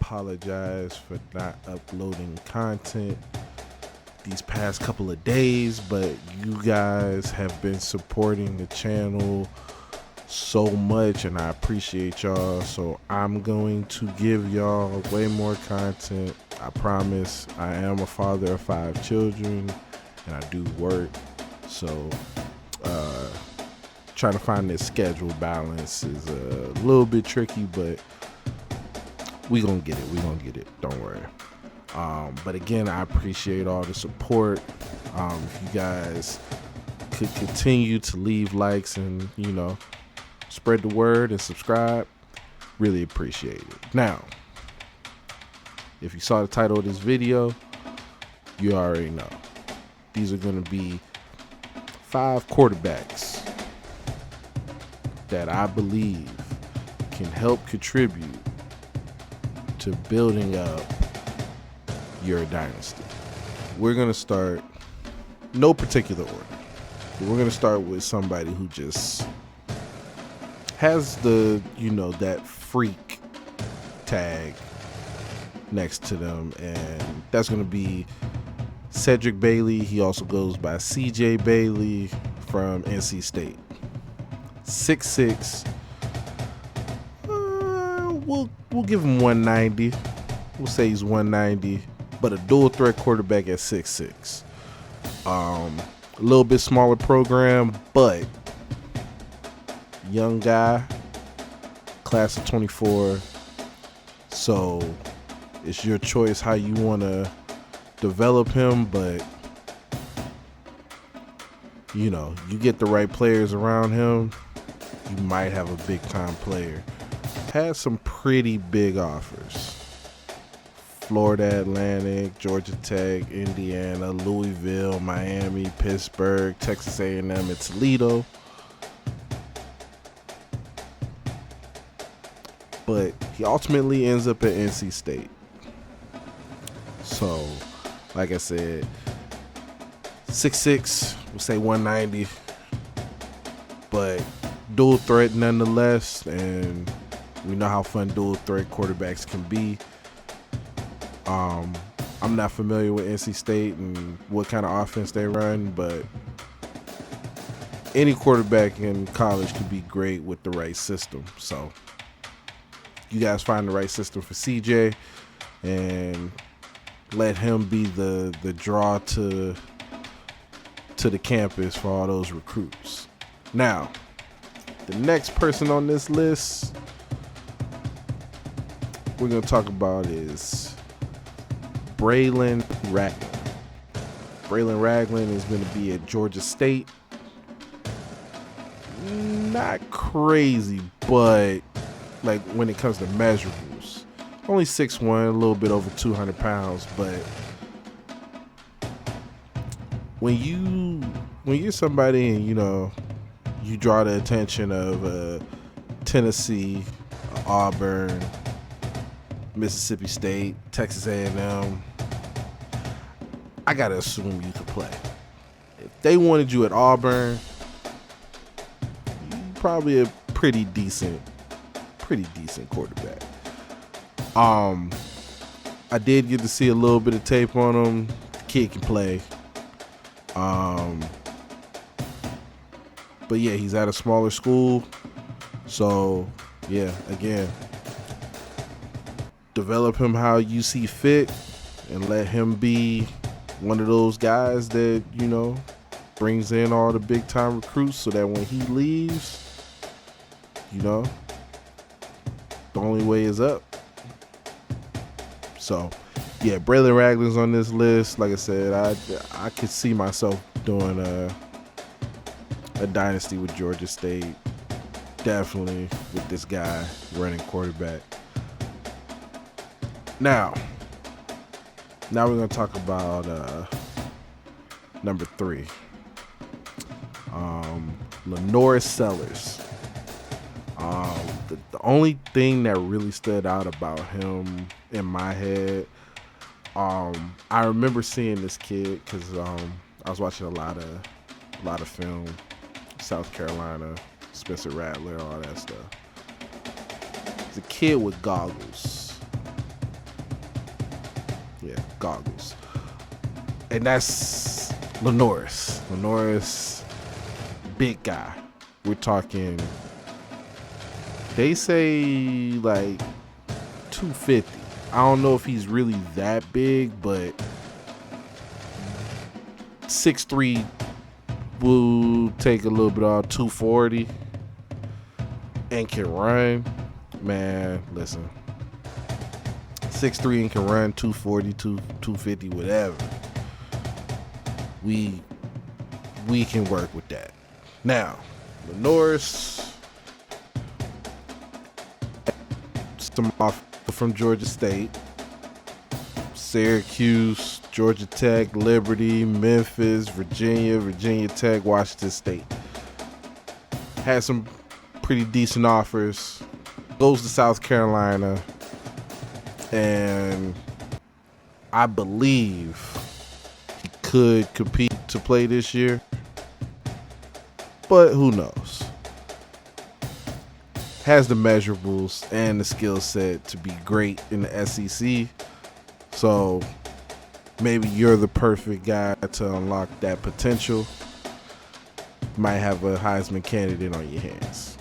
apologize for not uploading content these past couple of days, but you guys have been supporting the channel so much and I appreciate y'all. So I'm going to give y'all way more content. I promise. I am a father of 5 children and I do work. So trying to find this schedule balance is a little bit tricky, but we gonna get it. Don't worry. But again, I appreciate all the support. If you guys could continue to leave likes and, spread the word and subscribe, really appreciate it. Now, if you saw the title of this video, you already know. These are going to be 5 quarterbacks that I believe can help contribute to building up your dynasty. We're going to start, no particular order, but we're going to start with somebody who just has the, that freak tag next to them, and that's going to be Cedric Bailey. He also goes by CJ Bailey from NC State. 6'6". We'll give him 190. We'll say he's 190, but a dual threat quarterback at 6'6". A little bit smaller program, but young guy, class of 24. So it's your choice how you want to develop him, but you get the right players around him, you might have a big time player. Had some pretty big offers: Florida Atlantic, Georgia Tech, Indiana, Louisville, Miami, Pittsburgh, Texas A&M, and Toledo. But he ultimately ends up at NC State. So, like I said, 6'6", we'll say 190, but dual threat nonetheless, and we know how fun dual threat quarterbacks can be. I'm not familiar with NC State and what kind of offense they run, but any quarterback in college could be great with the right system. So you guys find the right system for CJ and let him be the draw to the campus for all those recruits. Now, the next person on this list we're going to talk about is Braylon Ragland. Braylon Ragland is going to be at Georgia State. Not crazy, but like when it comes to measurables, only 6'1", a little bit over 200 pounds. But when you're somebody and you draw the attention of Tennessee, Auburn, Mississippi State, Texas A&M, I gotta assume you could play. If they wanted you at Auburn, you're probably a pretty decent quarterback. I did get to see a little bit of tape on him. The kid can play. But yeah, he's at a smaller school. So yeah, again, develop him how you see fit and let him be one of those guys that, brings in all the big time recruits so that when he leaves, the only way is up. So yeah, Braylon Ragland's on this list. Like I said, I could see myself doing a dynasty with Georgia State. Definitely with this guy running quarterback. Now we're going to talk about number 3. Lenore Sellers. The only thing that really stood out about him in my head, I remember seeing this kid because I was watching a lot of film, South Carolina, Spencer Rattler, all that stuff. It's a kid with goggles. Yeah, goggles. And that's Lenoris. Lenoris, big guy. We're talking, they say like 250. I don't know if he's really that big, but 6'3" will take a little bit off, 240, and can run. Man, listen. 6'3" and can run 240, 250, whatever. We can work with that. Now, Lenoris, some off from Georgia State, Syracuse, Georgia Tech, Liberty, Memphis, Virginia Tech, Washington State. Had some pretty decent offers. Goes to South Carolina, and I believe he could compete to play this year, but who knows? Has the measurables and the skill set to be great in the SEC, so maybe you're the perfect guy to unlock that potential. Might have a Heisman candidate on your hands.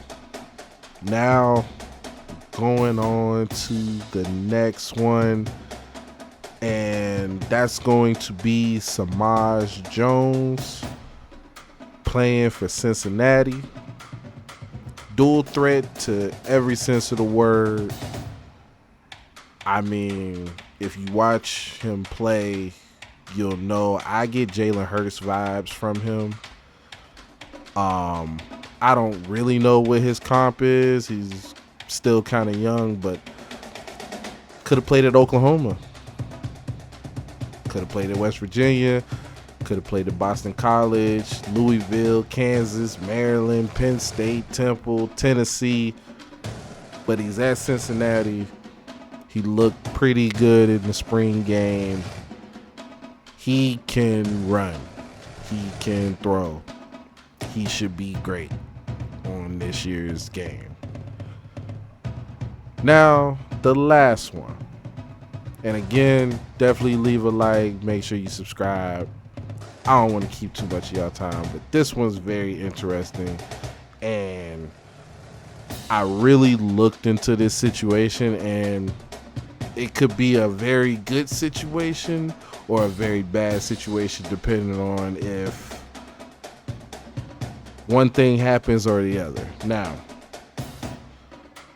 Now, going on to the next one, and that's going to be Samaj Jones, playing for Cincinnati. Dual threat to every sense of the word. I mean, if you watch him play, you'll know I get Jalen Hurts vibes from him. I don't really know what his comp is. He's still kind of young, but could have played at Oklahoma. Could have played at West Virginia. Could have played at Boston College, Louisville, Kansas, Maryland, Penn State, Temple, Tennessee. But he's at Cincinnati. He looked pretty good in the spring game. He can run. He can throw. He should be great on this year's game. Now, the last one. And again, definitely leave a like. Make sure you subscribe. I don't want to keep too much of y'all time, but this one's very interesting. And I really looked into this situation, and it could be a very good situation or a very bad situation, depending on if one thing happens or the other. Now,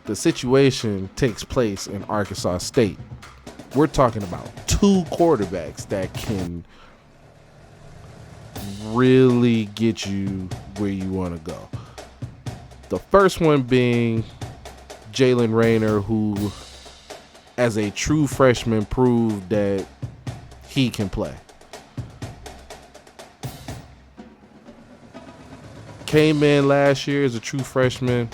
the situation takes place in Arkansas State. We're talking about two quarterbacks that can really get you where you want to go. The first one being Jalen Rayner, who as a true freshman proved that he can play. Came in last year as a true freshman,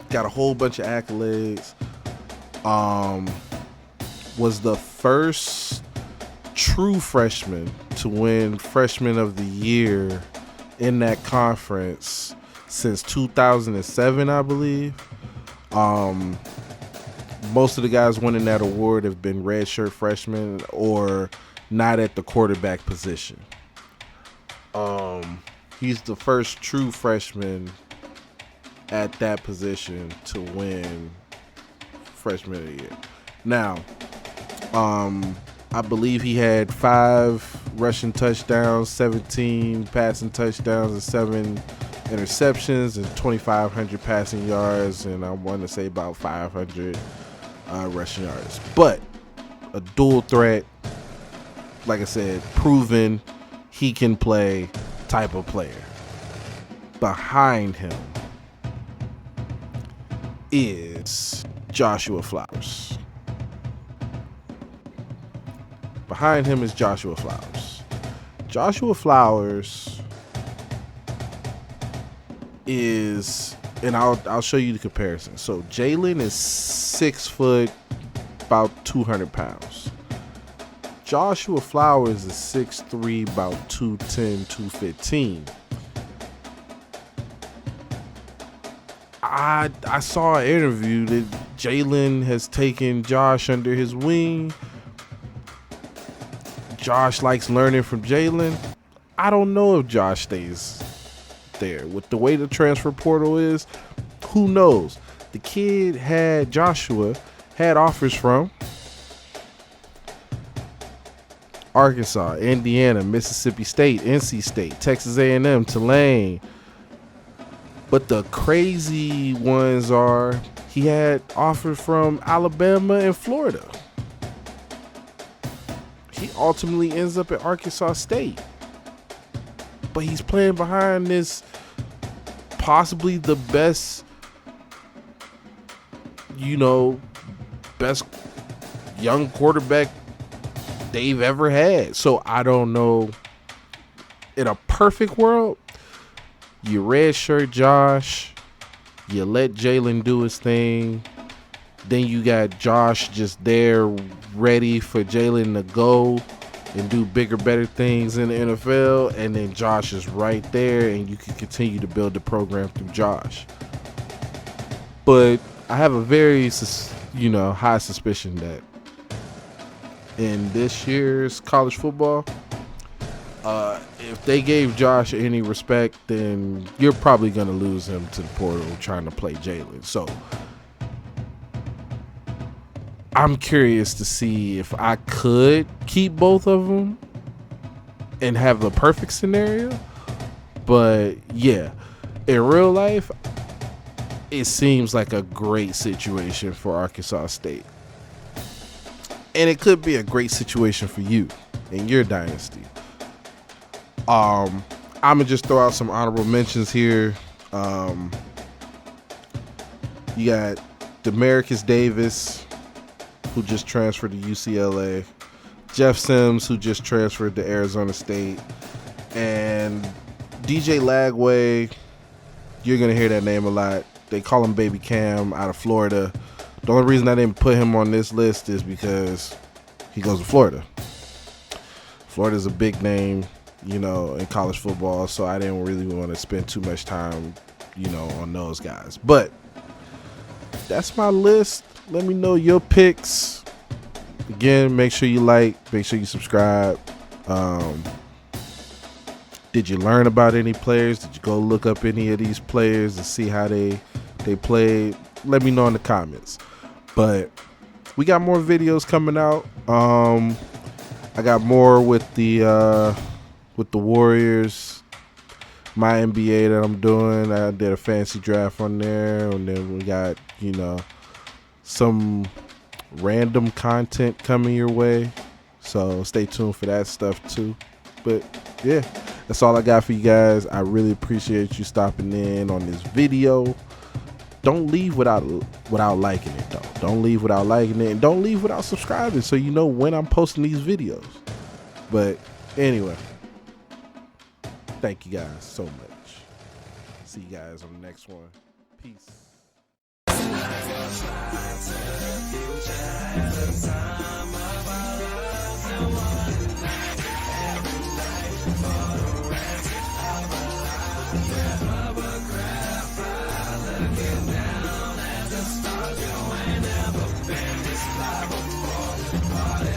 got a whole bunch of accolades, was the first true freshman to win Freshman of the Year in that conference since 2007, I believe. Most of the guys winning that award have been redshirt freshmen or not at the quarterback position. He's the first true freshman at that position to win Freshman of the Year. Now, I believe he had 5 rushing touchdowns, 17 passing touchdowns, and 7 interceptions, and 2,500 passing yards, and I want to say about 500 rushing yards. But a dual threat, like I said, proven he can play type of player. Behind him is Joshua Flowers. Behind him is Joshua Flowers. Joshua Flowers is, and I'll show you the comparison. So Jalen is 6 foot, about 200 pounds. Joshua Flowers is 6'3", about 210, 215. I saw an interview that Jalen has taken Josh under his wing, Josh likes learning from Jalen. I don't know if Josh stays there. With the way the transfer portal is, who knows? The kid Joshua had offers from Arkansas, Indiana, Mississippi State, NC State, Texas A&M, Tulane. But the crazy ones are he had offers from Alabama and Florida. He ultimately ends up at Arkansas State. But he's playing behind this possibly the best, best young quarterback they've ever had. So I don't know. In a perfect world, you redshirt Josh, you let Jalen do his thing, then you got Josh just there ready for Jalen to go and do bigger, better things in the NFL, and then Josh is right there, and you can continue to build the program through Josh. But I have a very, high suspicion that in this year's college football, if they gave Josh any respect, then you're probably going to lose him to the portal trying to play Jalen. So I'm curious to see if I could keep both of them and have a perfect scenario. But yeah, in real life, it seems like a great situation for Arkansas State. And it could be a great situation for you in your dynasty. I'm going to just throw out some honorable mentions here. You got Demarcus Davis, who just transferred to UCLA. Jeff Sims, who just transferred to Arizona State. And DJ Lagway, you're going to hear that name a lot. They call him Baby Cam, out of Florida. The only reason I didn't put him on this list is because he goes to Florida. Florida's a big name, in college football, so I didn't really want to spend too much time, on those guys. But that's my list. Let me know your picks. Again, make sure you like, make sure you subscribe. Did you learn about any players? Did you go look up any of these players and see how they played? Let me know in the comments. But we got more videos coming out. I got more with the Warriors, my NBA that I'm doing. I did a fancy draft on there, and then we got some random content coming your way, so stay tuned for that stuff too. But yeah, that's all I got for you guys. I really appreciate you stopping in on this video. Don't leave without liking it though. Don't leave without liking it, and don't leave without subscribing so you know when I'm posting these videos. But anyway, thank you guys so much. See you guys on the next one. Peace. Down at the start, you ain't never been this fly before.